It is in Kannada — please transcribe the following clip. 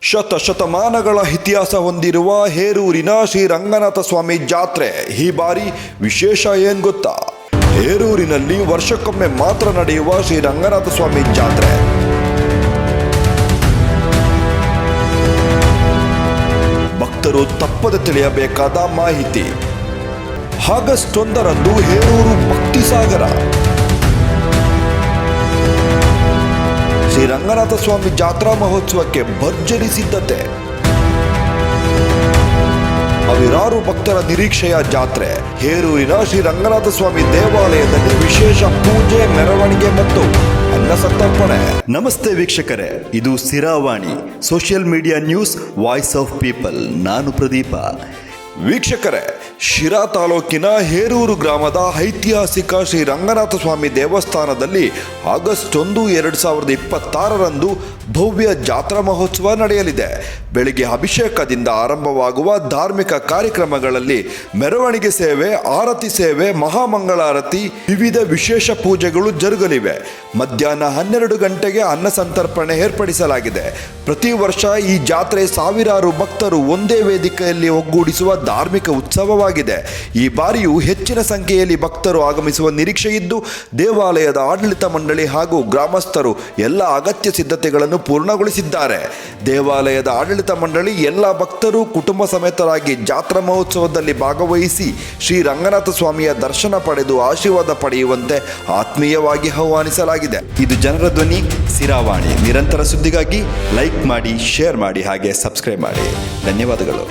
ಶತಮಾನಗಳ ಇತಿಹಾಸ ಹೊಂದಿರುವ ಹೇರೂರಿನ ಶ್ರೀ ರಂಗನಾಥ ಸ್ವಾಮಿ ಜಾತ್ರೆ ಈ ಬಾರಿ ವಿಶೇಷ ಏನ್ ಗೊತ್ತಾ? ಹೇರೂರಿನಲ್ಲಿ ವರ್ಷಕ್ಕೊಮ್ಮೆ ಮಾತ್ರ ನಡೆಯುವ ಶ್ರೀ ರಂಗನಾಥ ಸ್ವಾಮಿ ಜಾತ್ರೆ. ಭಕ್ತರು ತಪ್ಪದೆ ತಿಳಿಯಬೇಕಾದ ಮಾಹಿತಿ. ಆಗಸ್ಟ್ 1ರಂದು ಹೇರೂರು ಭಕ್ತಿ ಸಾಗರ ಶ್ರೀ ರಂಗನಾಥ ಸ್ವಾಮಿ ಜಾತ್ರಾ ಮಹೋತ್ಸವಕ್ಕೆ ಭರ್ಜರಿ ಸಿದ್ಧತೆ. ಸಾವಿರಾರು ಭಕ್ತರ ನಿರೀಕ್ಷೆಯ ಜಾತ್ರೆ. ಹೇರೂರಿನ ಶ್ರೀ ರಂಗನಾಥ ಸ್ವಾಮಿ ದೇವಾಲಯದಲ್ಲಿ ವಿಶೇಷ ಪೂಜೆ, ಮೆರವಣಿಗೆ ಮತ್ತು ಅನ್ನ ಸಂತರ್ಪಣೆ. ನಮಸ್ತೆ ವೀಕ್ಷಕರೇ, ಇದು Siravani social media news, voice of people. ನಾನು ಪ್ರದೀಪ. ವೀಕ್ಷಕರೇ, ಶಿರಾ ತಾಲೂಕಿನ ಹೇರೂರು ಗ್ರಾಮದ ಐತಿಹಾಸಿಕ ಶ್ರೀ ರಂಗನಾಥ ಸ್ವಾಮಿ ದೇವಸ್ಥಾನದಲ್ಲಿ ಆಗಸ್ಟ್ 1, 2026ರಂದು ಭವ್ಯ ಜಾತ್ರಾ ಮಹೋತ್ಸವ ನಡೆಯಲಿದೆ. ಬೆಳಿಗ್ಗೆ ಅಭಿಷೇಕದಿಂದ ಆರಂಭವಾಗುವ ಧಾರ್ಮಿಕ ಕಾರ್ಯಕ್ರಮಗಳಲ್ಲಿ ಮೆರವಣಿಗೆ ಸೇವೆ, ಆರತಿ ಸೇವೆ, ಮಹಾಮಂಗಳಾರತಿ, ವಿವಿಧ ವಿಶೇಷ ಪೂಜೆಗಳು ಜರುಗಲಿವೆ. ಮಧ್ಯಾಹ್ನ 12 ಗಂಟೆಗೆ ಅನ್ನ ಸಂತರ್ಪಣೆ ಏರ್ಪಡಿಸಲಾಗಿದೆ. ಪ್ರತಿ ವರ್ಷ ಈ ಜಾತ್ರೆ ಸಾವಿರಾರು ಭಕ್ತರು ಒಂದೇ ವೇದಿಕೆಯಲ್ಲಿ ಒಗ್ಗೂಡಿಸುವ ಧಾರ್ಮಿಕ ಉತ್ಸವವಾಗಿದೆ. ಈ ಬಾರಿಯೂ ಹೆಚ್ಚಿನ ಸಂಖ್ಯೆಯಲ್ಲಿ ಭಕ್ತರು ಆಗಮಿಸುವ ನಿರೀಕ್ಷೆ ಇದ್ದು, ದೇವಾಲಯದ ಆಡಳಿತ ಮಂಡಳಿ ಹಾಗೂ ಗ್ರಾಮಸ್ಥರು ಎಲ್ಲ ಅಗತ್ಯ ಸಿದ್ಧತೆಗಳನ್ನು ಪೂರ್ಣಗೊಳಿಸಿದ್ದಾರೆ. ದೇವಾಲಯದ ಆಡಳಿತ ಮಂಡಳಿ ಎಲ್ಲ ಭಕ್ತರು ಕುಟುಂಬ ಸಮೇತರಾಗಿ ಜಾತ್ರಾ ಮಹೋತ್ಸವದಲ್ಲಿ ಭಾಗವಹಿಸಿ ಶ್ರೀ ರಂಗನಾಥ ಸ್ವಾಮಿಯ ದರ್ಶನ ಪಡೆದು ಆಶೀರ್ವಾದ ಪಡೆಯುವಂತೆ ಆತ್ಮೀಯವಾಗಿ ಆಹ್ವಾನಿಸಲಾಗಿದೆ. ಇದು ಜನರ ಧ್ವನಿ ಸಿರಾವಾಣಿ. ನಿರಂತರ ಸುದ್ದಿಗಾಗಿ ಲೈಕ್ ಮಾಡಿ, ಶೇರ್ ಮಾಡಿ, ಹಾಗೆ ಸಬ್ಸ್ಕ್ರೈಬ್ ಮಾಡಿ. ಧನ್ಯವಾದಗಳು.